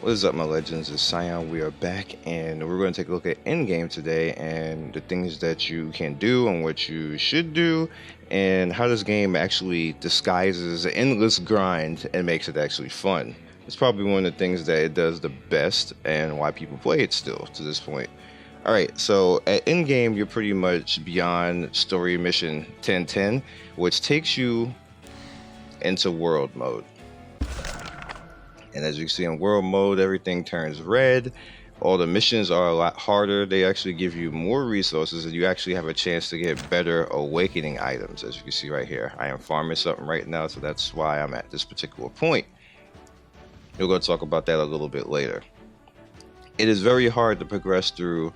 What is up, my legends? It's Scion. We are back, and we're going to take a look at Endgame today and the things that you can do and what you should do, and how this game actually disguises an endless grind and makes it actually fun. It's probably one of the things that it does the best, and why people play it still to this point. Alright, so at Endgame, you're pretty much beyond story mission 1010, which takes you into world mode. And as you can see in world mode, everything turns red. All the missions are a lot harder. They actually give you more resources, and you actually have a chance to get better awakening items. As you can see right here, I am farming something right now, so that's why I'm at this particular point. We're going to talk about that a little bit later. It is very hard to progress through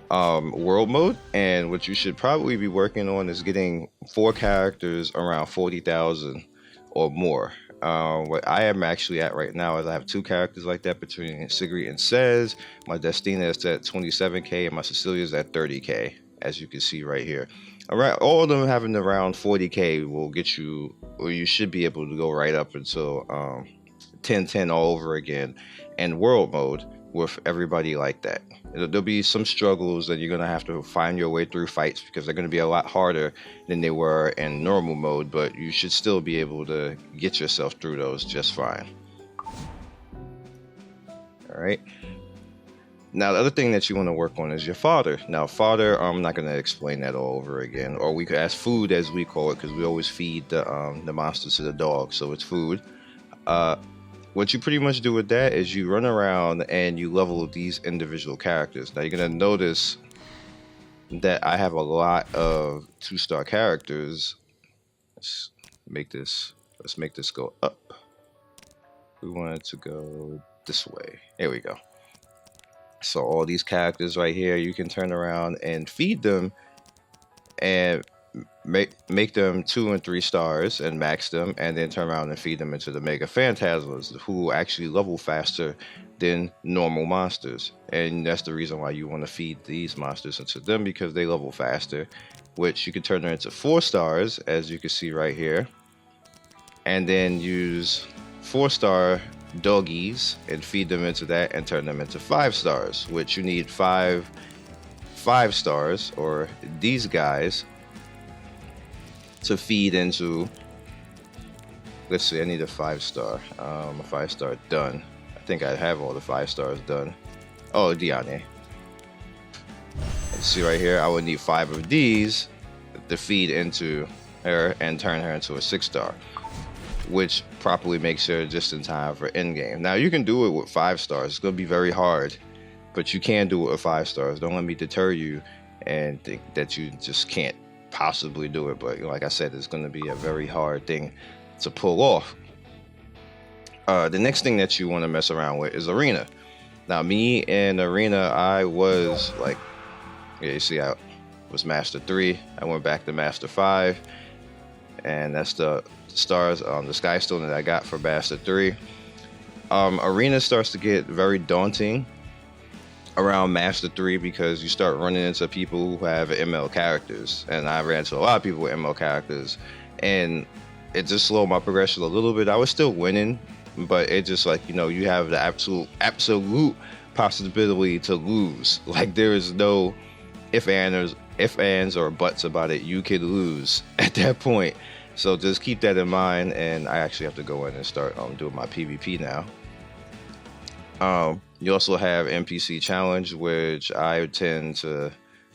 world mode, and what you should probably be working on is getting 4 characters around 40,000 or more. What I am actually at right now is I have 2 characters like that between Sigrid and Cez. My Destina is at 27k and my Cecilia is at 30k, as you can see right here. Alright, all of them having around 40k will get you, or you should be able to go right up until 1010 all over again and world mode with everybody like that. There'll be some struggles that you're going to have to find your way through fights because they're going to be a lot harder than they were in normal mode, but you should still be able to get yourself through those just fine. Alright. Now, the other thing that you want to work on is your fodder. Now, fodder, I'm not going to explain that all over again, or we could ask food as we call it, because we always feed the monsters to the dog, so it's food. What you pretty much do with that is you run around and you level these individual characters. Now you're gonna notice that I have a lot of 2-star characters. Let's make this go up. We want it to go this way. There we go. So all these characters right here, you can turn around and feed them and make them 2 and 3 stars and max them, and then turn around and feed them into the Mega Phantasmas, who actually level faster than normal monsters. And that's the reason why you want to feed these monsters into them, because they level faster, which you can turn them into 4 stars, as you can see right here, and then use 4-star doggies and feed them into that and turn them into 5 stars, which you need 5 stars, or these guys, to feed into. Let's see, I need a 5-star. A 5-star done. I think I have all the 5 stars done. Oh, Diane. Let's see right here, I would need 5 of these to feed into her and turn her into a 6-star, which properly makes her just in time for endgame. Now you can do it with 5 stars. It's gonna be very hard, but you can do it with 5 stars. Don't let me deter you and think that you just can't possibly do it, but like I said, it's going to be a very hard thing to pull off. The next thing that you want to mess around with is arena. Now me in arena, I was like, yeah, you see I was master 3, I went back to master 5, and that's the stars on the sky stone that I got for master 3. Arena starts to get very daunting around master 3 because you start running into people who have ML characters, and I ran into a lot of people with ML characters, and it just slowed my progression a little bit. I was still winning, but it just, like, you know, you have the absolute possibility to lose. Like, there is no if ands or buts about it. You could lose at that point, so just keep that in mind. And I actually have to go in and start doing my PvP now. You also have NPC challenge, which I tend to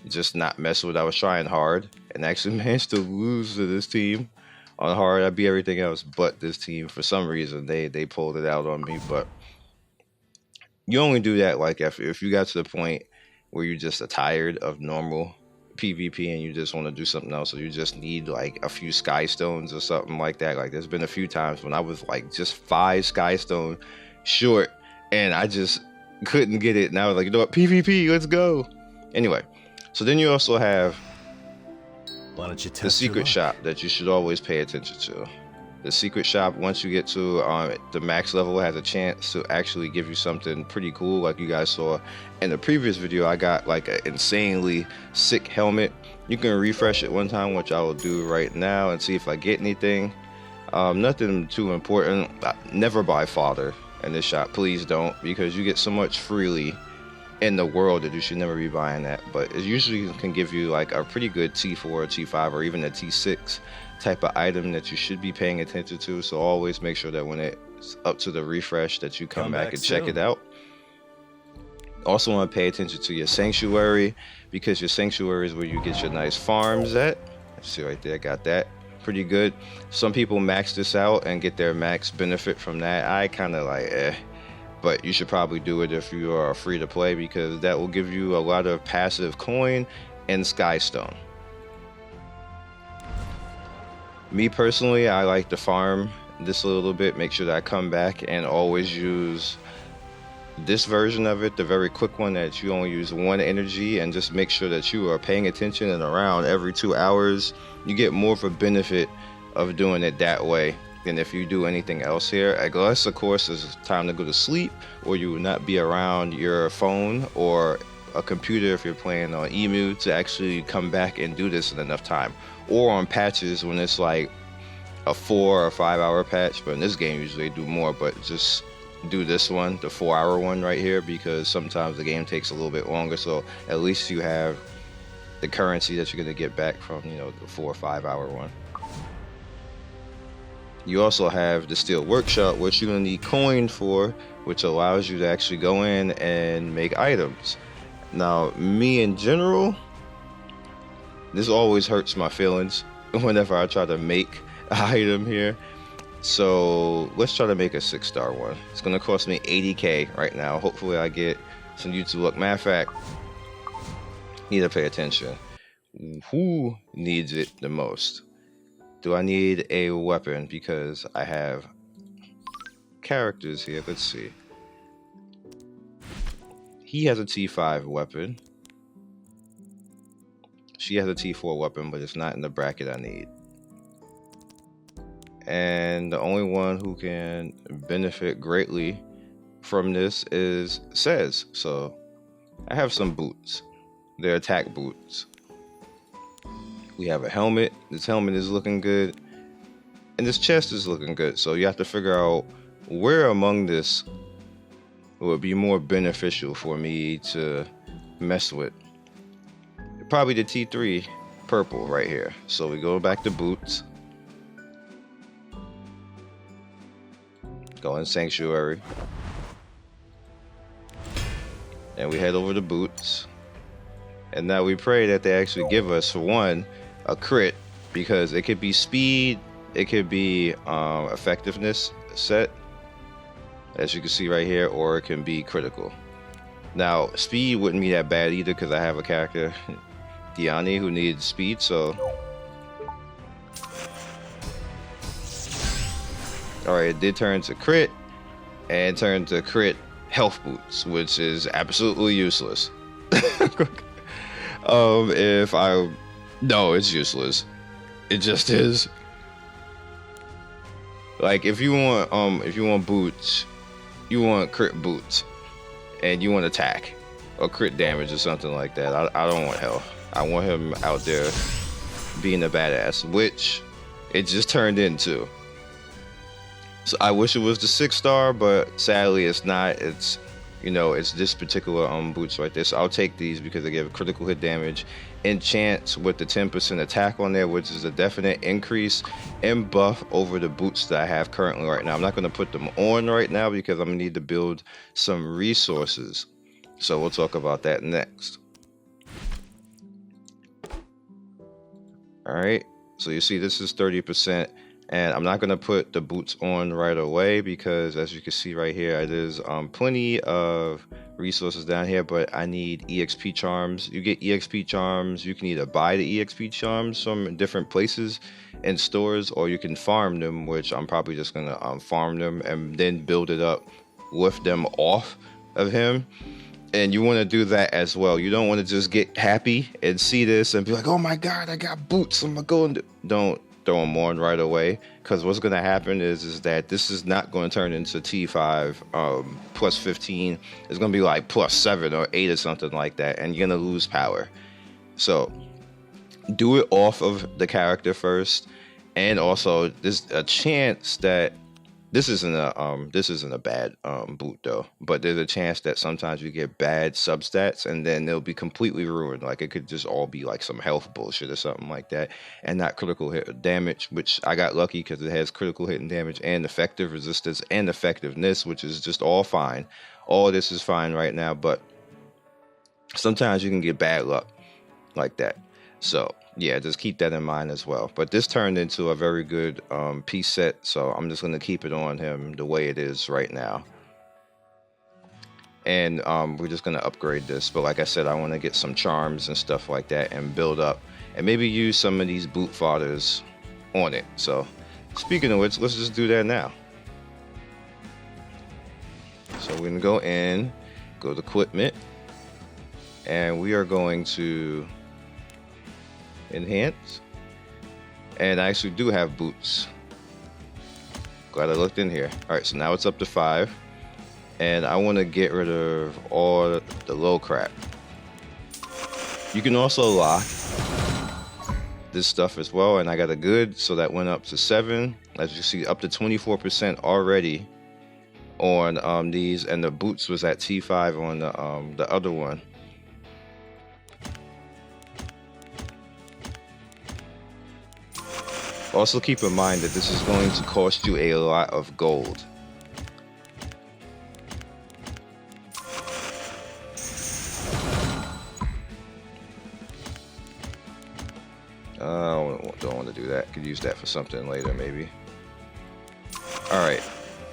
just not mess with. I was trying hard and actually managed to lose to this team on hard. I beat everything else but this team. For some reason, they pulled it out on me. But you only do that like if you got to the point where you're just tired of normal PvP and you just want to do something else, or you just need like a few sky stones or something like that. Like, there's been a few times when I was like just 5 sky stone short and I just couldn't get it, and I was like, you know what, PvP, let's go. Anyway, so then you also have the secret shop that you should always pay attention to. The secret shop, once you get to the max level, has a chance to actually give you something pretty cool. Like you guys saw in the previous video, I got like an insanely sick helmet. You can refresh it one time, which I will do right now, and see if I get anything. Nothing too important. Never buy fodder in this shop. Please don't, because you get so much freely in the world that you should never be buying that. But it usually can give you like a pretty good T4 or T5 or even a T6 type of item that you should be paying attention to. So always make sure that when it's up to the refresh that you come back and check it out. Also want to pay attention to your sanctuary, because your sanctuary is where you get your nice farms at. See right there, got that pretty good. Some people max this out and get their max benefit from that. I kind of like but you should probably do it if you are free to play, because that will give you a lot of passive coin and skystone. Me personally, I like to farm this a little bit, make sure that I come back and always use this version of it, the very quick one that you only use 1 energy, and just make sure that you are paying attention, and around every 2 hours you get more of a benefit of doing it that way than if you do anything else here, unless of course it's time to go to sleep, or you will not be around your phone or a computer if you're playing on emu to actually come back and do this in enough time, or on patches when it's like a 4 or 5 hour patch. But in this game usually they do more, but just do this one, the 4 hour one right here, because sometimes the game takes a little bit longer, so at least you have the currency that you're going to get back from, you know, the 4 or 5 hour one. You also have the steel workshop, which you're going to need coin for, which allows you to actually go in and make items. Now me in general, this always hurts my feelings whenever I try to make an item here. So let's try to make a 6-star one. It's gonna cost me 80k right now. Hopefully I get some YouTube luck. Matter of fact, need to pay attention. Who needs it the most? Do I need a weapon? Because I have characters here. Let's see. He has a T5 weapon. She has a T4 weapon, but it's not in the bracket I need. And the only one who can benefit greatly from this is Says. So I have some boots. They're attack boots. We have a helmet. This helmet is looking good, and this chest is looking good. So you have to figure out where among this would be more beneficial for me to mess with. Probably the T3 purple right here. So we go back to boots. Go in sanctuary, and we head over to boots, and now we pray that they actually give us, for one, a crit, because it could be speed, it could be effectiveness set, as you can see right here, or it can be critical. Now speed wouldn't be that bad either, because I have a character, Diani, who needs speed. So alright, it did turn to crit, and turned to crit health boots, which is absolutely useless. No, it's useless. It just is. Like if you want boots, you want crit boots, and you want attack or crit damage or something like that. I don't want health. I want him out there being a badass, which it just turned into. So I wish it was the 6-star, but sadly it's not. It's, you know, it's this particular boots right there. So I'll take these because they give critical hit damage, enchants with the 10% attack on there, which is a definite increase and buff over the boots that I have currently right now. I'm not going to put them on right now because I'm going to need to build some resources. So we'll talk about that next. All right. So you see this is 30%. And I'm not going to put the boots on right away because, as you can see right here, there's plenty of resources down here, but I need EXP charms. You get EXP charms. You can either buy the EXP charms from different places and stores, or you can farm them, which I'm probably just going to farm them and then build it up with them off of him. And you want to do that as well. You don't want to just get happy and see this and be like, oh my God, I got boots. I'm going to go and don't throw them on right away, because what's going to happen is that this is not going to turn into T5 plus 15. It's going to be like plus 7 or 8 or something like that, and you're going to lose power. So do it off of the character first, and also there's a chance that this isn't a bad boot though, but there's a chance that sometimes you get bad substats and then they'll be completely ruined. Like it could just all be like some health bullshit or something like that, and not critical hit damage. Which I got lucky because it has critical hit and damage and effective resistance and effectiveness, which is just all fine. All this is fine right now, but sometimes you can get bad luck like that. So yeah, just keep that in mind as well. But this turned into a very good piece set, so I'm just going to keep it on him the way it is right now. And we're just going to upgrade this. But like I said, I want to get some charms and stuff like that and build up. And maybe use some of these boot fathers on it. So speaking of which, let's just do that now. So we're going to go in, go to equipment. And we are going to enhance, and I actually do have boots. Glad I looked in here. All right, so now it's up to 5, and I want to get rid of all the low crap. You can also lock this stuff as well, and I got a good, so that went up to 7. As you see, up to 24% already on these, and the boots was at T5 on the other one. Also keep in mind that this is going to cost you a lot of gold. I don't want to do that. Could use that for something later maybe. Alright.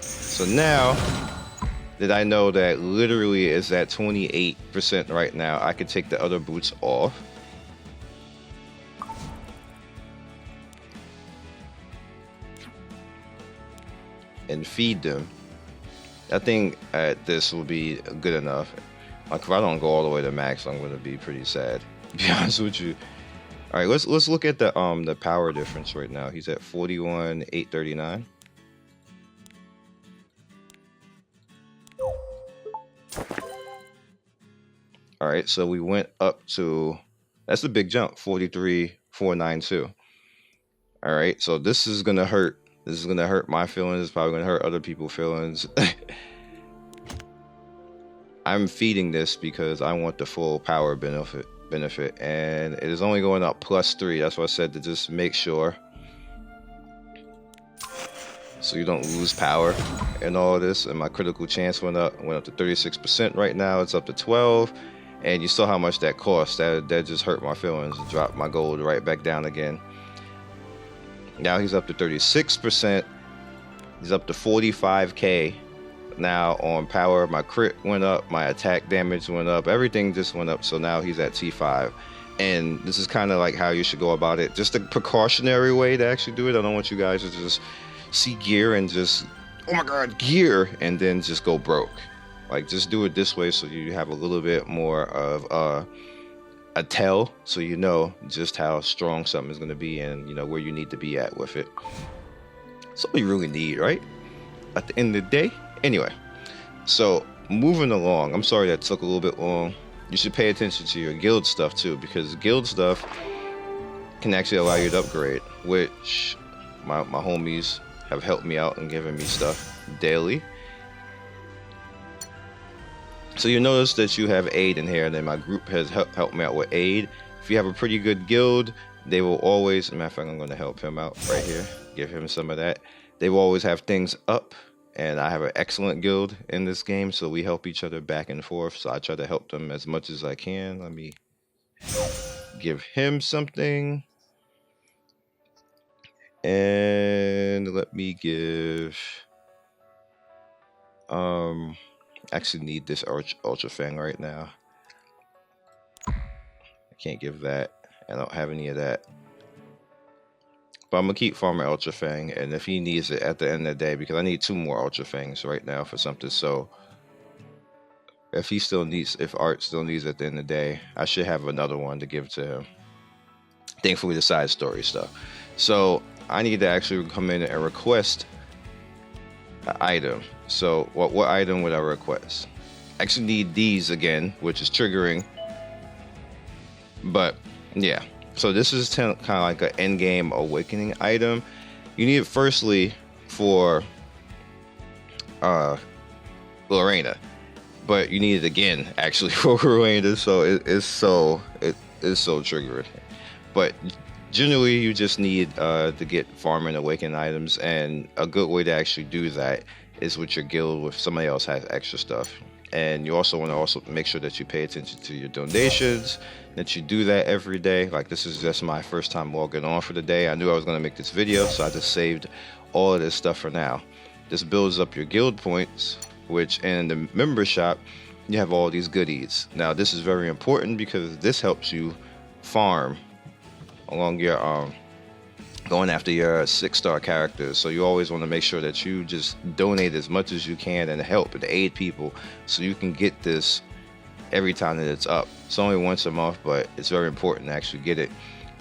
So now that I know that literally is at 28% right now, I could take the other boots off. And feed them. I think this will be good enough. Like if I don't go all the way to max, I'm gonna be pretty sad. To be honest with you. All right, let's look at the power difference right now. He's at 41,839. All right, so we went up to, that's a big jump, 43,492. All right, so this is gonna hurt. This is gonna hurt my feelings. It's probably gonna hurt other people's feelings. I'm feeding this because I want the full power benefit, and it is only going up +3. That's why I said to just make sure, so you don't lose power and all this. And my critical chance went up to 36% right now. It's up to 12, and you saw how much that cost. That just hurt my feelings. It dropped my gold right back down again. Now he's up to 36%. He's up to 45k now on power. My crit went up, my attack damage went up, everything just went up. So now he's at T5, and this is kind of like how you should go about it. Just a precautionary way to actually do it. I don't want you guys to just see gear and just, oh my god, gear, and then just go broke. Like, just do it this way so you have a little bit more of a tell, so you know just how strong something is going to be, and you know where you need to be at with it. That's all you really need, right? At the end of the day. Anyway, so moving along, I'm sorry that took a little bit long. You should pay attention to your guild stuff too, because guild stuff can actually allow you to upgrade, which my homies have helped me out and given me stuff daily. So you notice that you have aid in here, and then my group has helped me out with aid. If you have a pretty good guild, they will always, as a matter of fact, I'm going to help him out right here, give him some of that. They will always have things up, and I have an excellent guild in this game, so we help each other back and forth. So I try to help them as much as I can. Let me give him something, and let me give actually need this ultra fang right now. I can't give that. I don't have any of that, but I'm gonna keep farming ultra fang, and if he needs it at the end of the day, because I need 2 more ultra fangs right now for something. So if Art still needs it at the end of the day, I should have another one to give to him. Thankfully, the side story stuff. So I need to actually come in and request an item. So what item would I request? I actually need these again, which is triggering. But yeah, so this is kind of like an endgame awakening item. You need it firstly for uh Lorena, but you need it again actually for Lorena, so it is so triggering. But generally, you just need to get farm and awaken items, and a good way to actually do that is with your guild if somebody else has extra stuff. And you also want to also make sure that you pay attention to your donations, that you do that every day. Like, this is just my first time logging on for the day. I knew I was going to make this video, so I just saved all of this stuff for now. This builds up your guild points, which in the member shop, you have all these goodies. Now, this is very important because this helps you farm along your going after your 6-star characters. So you always want to make sure that you just donate as much as you can and help and aid people so you can get this every time that it's up. It's only once a month, but it's very important to actually get it.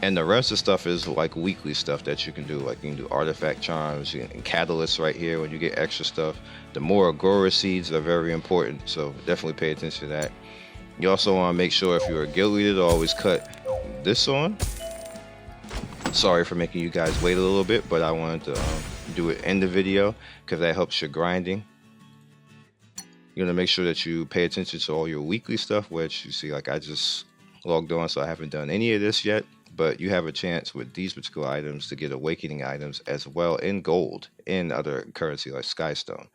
And the rest of the stuff is like weekly stuff that you can do. Like, you can do artifact charms and catalysts right here when you get extra stuff. The more agora seeds are very important, so definitely pay attention to that. You also want to make sure if you're a guild leader to always cut this on. Sorry for making you guys wait a little bit, but I wanted to do it in the video because that helps your grinding. You're gonna make sure that you pay attention to all your weekly stuff, which you see, like, I just logged on, so I haven't done any of this yet. But you have a chance with these particular items to get awakening items as well in gold in other currency like Skystone.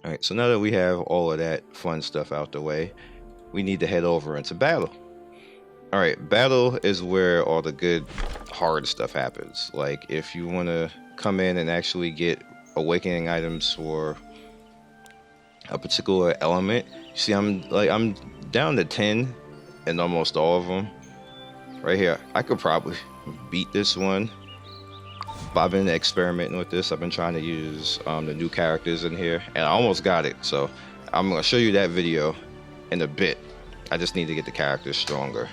Alright, so now that we have all of that fun stuff out the way, we need to head over into battle. Alright, battle is where all the good hard stuff happens. Like, if you want to come in and actually get awakening items for a particular element, you see I'm down to 10 in almost all of them. Right here, I could probably beat this one. But I've been experimenting with this. I've been trying to use the new characters in here, and I almost got it. So I'm gonna show you that video in a bit. I just need to get the characters stronger.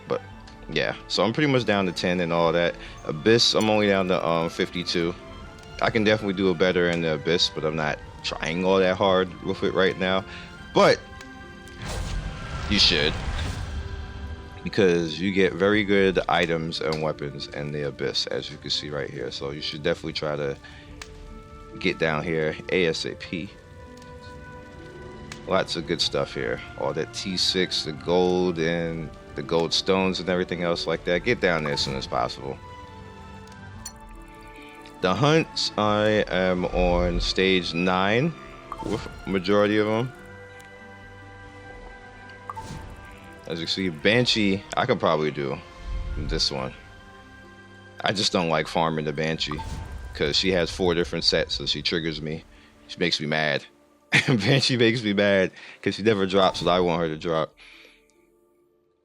But yeah, so I'm pretty much down to 10 and all that. Abyss, I'm only down to 52. I can definitely do it better in the Abyss, but I'm not trying all that hard with it right now. But you should, because you get very good items and weapons in the Abyss, as you can see right here. So you should definitely try to get down here ASAP. Lots of good stuff here. All that T6, the gold, and the gold stones and everything else like that. Get down there as soon as possible. The hunts, I am on stage 9 with majority of them. As you see, Banshee, I could probably do this one. I just don't like farming the Banshee because she has 4 different sets, so she triggers me. She makes me mad. Banshee makes me mad because she never drops what I want her to drop.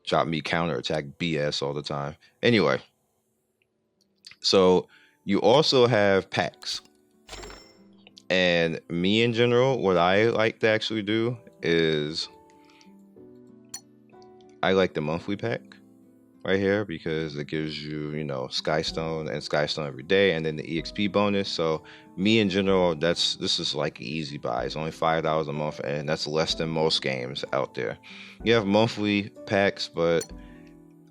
Drop me counterattack BS all the time. Anyway, so you also have packs. And me in general, what I like to actually do is I like the monthly pack right here because it gives you, you know, Skystone and Skystone every day, and then the EXP bonus. So me in general, this is like easy buy. It's only $5 a month, and that's less than most games out there. You have monthly packs, but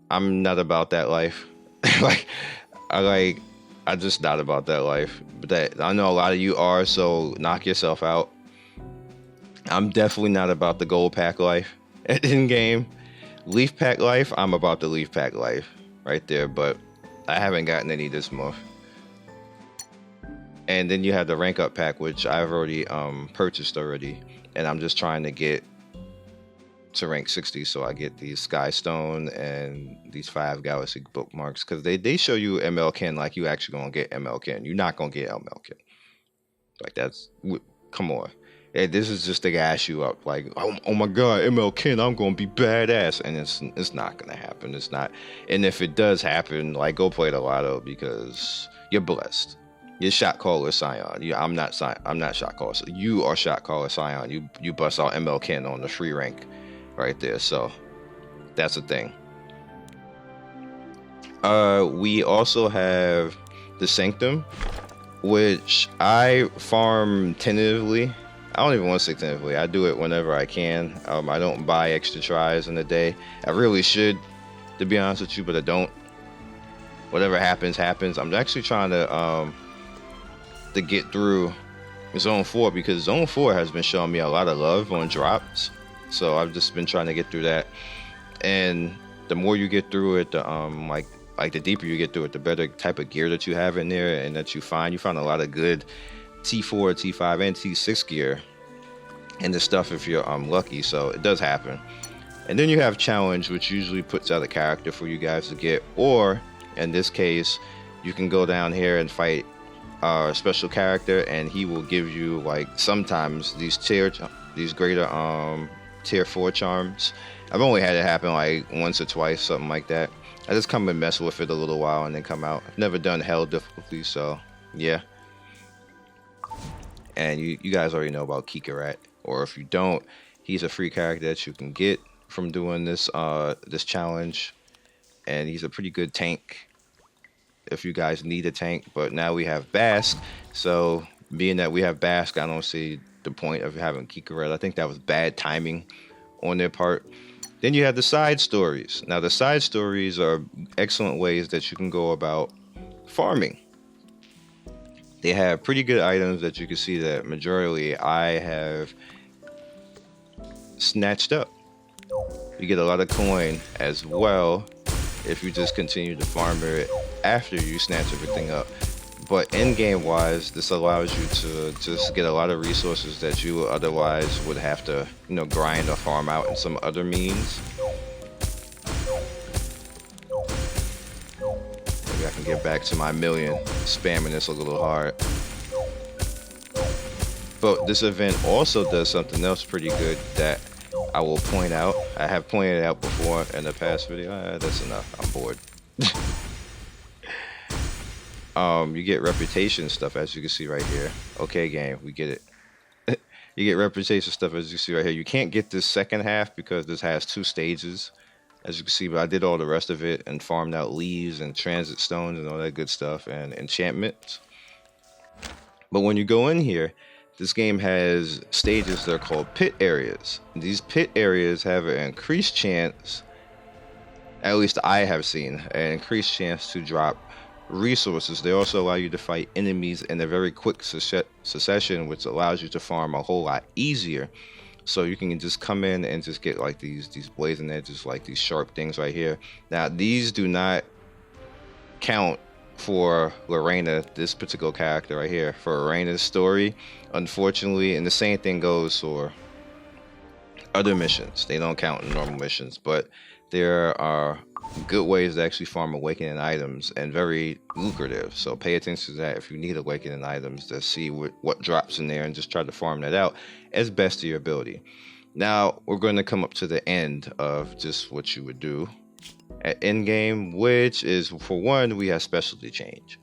I'm not about that life. I'm just not about that life. But that I know a lot of you are, so knock yourself out. I'm definitely not about the gold pack life in game. Leaf pack life, I'm about the leaf pack life right there, but I haven't gotten any this month. And then you have the rank up pack, which I've already purchased already, and I'm just trying to get to rank 60 so I get these Skystone and these 5 galaxy bookmarks, because they show you MLkin like you actually gonna get MLkin. You're not gonna get MLkin. Like, that's, come on. This is just to gas you up, like, oh my god, MLkin, I'm gonna be badass, and it's not gonna happen. It's not. And if it does happen, like, go play the lotto, because you're blessed. You're shot caller Scion. I'm not shot caller. You are shot caller Scion. You bust out MLkin on the free rank right there. So that's the thing. We also have the Sanctum, which I farm tentatively. I don't even want to say tentatively. I do it whenever I can. I don't buy extra tries in a day. I really should, to be honest with you, but I don't. Whatever happens, happens. I'm actually trying to to get through Zone 4, because Zone 4 has been showing me a lot of love on drops. So I've just been trying to get through that. And the more you get through it, the like the deeper you get through it, the better type of gear that you have in there and that you find. You find a lot of good T4, T5, and T6 gear and the stuff if you're lucky. So it does happen. And then you have challenge, which usually puts out a character for you guys to get, or in this case, you can go down here and fight a special character, and he will give you like sometimes these greater tier 4 charms. I've only had it happen like once or twice, something like that. I just come and mess with it a little while and then come out. I've never done hell difficulty, so yeah. And you guys already know about Kikarat, or if you don't, he's a free character that you can get from doing this this challenge, and he's a pretty good tank if you guys need a tank. But now we have Bask, so being that we have Bask, I don't see the point of having Kikarat. I think that was bad timing on their part. Then you have the side stories. Now the side stories are excellent ways that you can go about farming. They have pretty good items that you can see that majority I have snatched up. You get a lot of coin as well if you just continue to farm it after you snatch everything up. But in-game wise, this allows you to just get a lot of resources that you otherwise would have to, grind or farm out in some other means. Maybe I can get back to my million, spamming this a little hard. But this event also does something else pretty good that I will point out. I have pointed out before in the past video. That's enough. I'm bored. You get reputation stuff, as you can see right here. Okay, game, we get it. You get reputation stuff, as you see right here. You can't get this second half because this has 2 stages, as you can see, but I did all the rest of it and farmed out leaves and transit stones and all that good stuff and enchantments. But when you go in here, this game has stages that are called pit areas. These pit areas have an increased chance, at least I have seen, an increased chance to drop resources. They also allow you to fight enemies in a very quick succession, which allows you to farm a whole lot easier. So you can just come in and just get like these blazing edges, like these sharp things right here. Now these do not count for Lorena, this particular character right here, for Lorena's story, unfortunately. And the same thing goes for other missions. They don't count in normal missions, but there are good ways to actually farm awakening items, and very lucrative. So pay attention to that if you need awakening items, to see what drops in there and just try to farm that out as best to your ability. Now we're going to come up to the end of just what you would do at endgame, which is, for one, we have specialty change.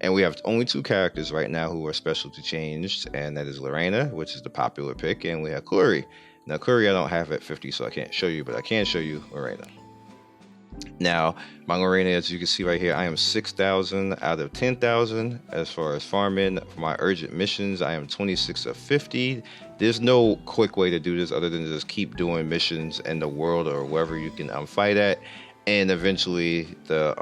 And we have only 2 characters right now who are specialty changed, and that is Lorena, which is the popular pick, and we have Clury. Now Clury I don't have at 50, so I can't show you, but I can show you Lorena. Now, my Lorena, as you can see right here, I am 6,000 out of 10,000 as far as farming. For my urgent missions, I am 26 of 50. There's no quick way to do this other than to just keep doing missions in the world or wherever you can fight at, and eventually the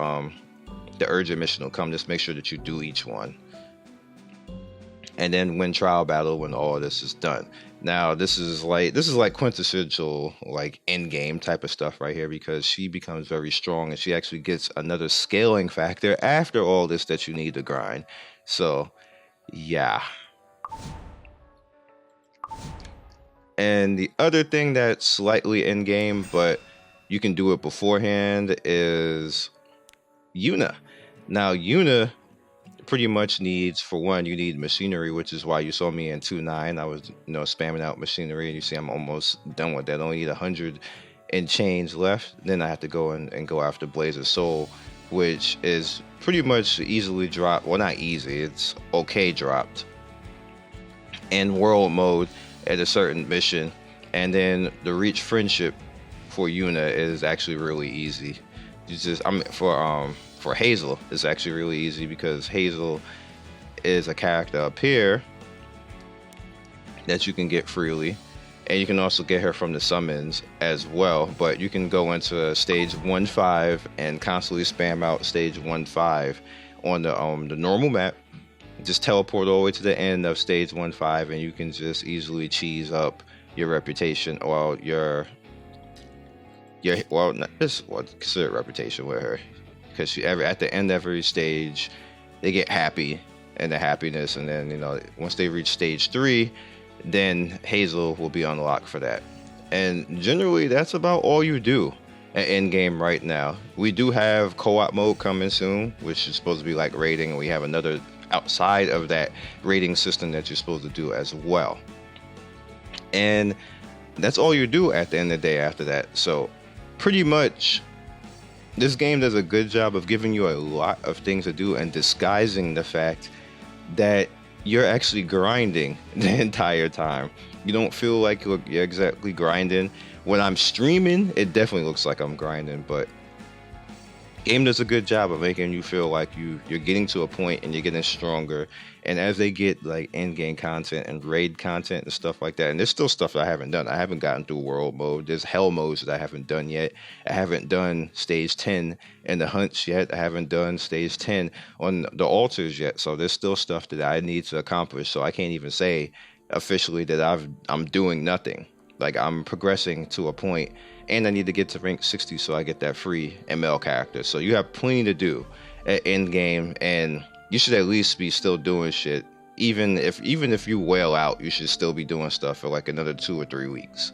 urgent mission will come. Just make sure that you do each one, and then win trial battle when all this is done. Now this is like quintessential like end game type of stuff right here, because she becomes very strong and she actually gets another scaling factor after all this that you need to grind. So yeah. And the other thing that's slightly end game, but you can do it beforehand, is Yuna. Now Yuna pretty much needs, for one, you need machinery, which is why you saw me in 2.9. I was spamming out machinery, and you see I'm almost done with that. I only need 100 and change left. Then I have to go and go after Blaze of Soul, which is pretty much easily dropped. Well, not easy, it's okay dropped in world mode at a certain mission. And then the reach friendship for Yuna is actually really easy. You just, for Hazel, it's actually really easy, because Hazel is a character up here that you can get freely, and you can also get her from the summons as well. But you can go into stage 1.5 and constantly spam out stage 1.5 on the normal map, just teleport all the way to the end of stage 1-5, and you can just easily cheese up your reputation, or your well, not just consider reputation with her, because at the end of every stage, they get happy and the happiness, and then once they reach stage 3, then Hazel will be unlocked for that. And generally, that's about all you do at Endgame right now. We do have co-op mode coming soon, which is supposed to be like raiding, and we have another outside of that raiding system that you're supposed to do as well. And that's all you do at the end of the day after that. So pretty much, this game does a good job of giving you a lot of things to do and disguising the fact that you're actually grinding the entire time. You don't feel like you're exactly grinding. When I'm streaming, it definitely looks like I'm grinding, but game does a good job of making you feel like you're getting to a point and you're getting stronger. And as they get like in-game content and raid content and stuff like that, and there's still stuff that I haven't done. I haven't gotten through world mode. There's hell modes that I haven't done yet. I haven't done stage 10 in the hunts yet. I haven't done stage 10 on the altars yet. So there's still stuff that I need to accomplish. So I can't even say officially that I'm doing nothing. Like, I'm progressing to a point, and I need to get to rank 60 so I get that free ML character. So you have plenty to do at endgame, and you should at least be still doing shit. Even if you wail out, you should still be doing stuff for like another 2 or 3 weeks,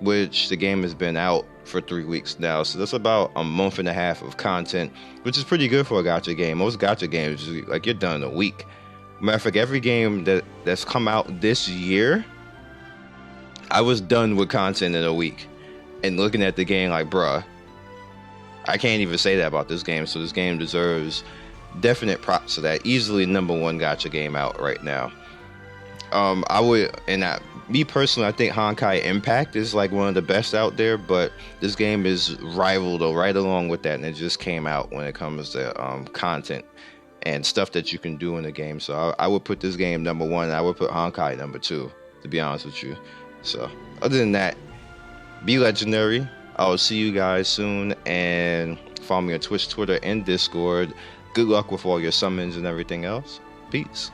which the game has been out for 3 weeks now. So that's about a month and a half of content, which is pretty good for a gacha game. Most gacha games, like, you're done in a week. Matter of fact, every game that's come out this year, I was done with content in a week. And looking at the game like, bruh, I can't even say that about this game. So this game deserves definite props to that. Easily #1 gacha game out right now. Me personally, I think Honkai Impact is like one of the best out there, but this game is rivaled right along with that, and it just came out when it comes to content and stuff that you can do in the game. So I would put this game #1, and I would put Honkai #2, to be honest with you. So other than that, be legendary. I will see you guys soon, and follow me on Twitch, Twitter, and Discord. Good luck with all your summons and everything else. Peace.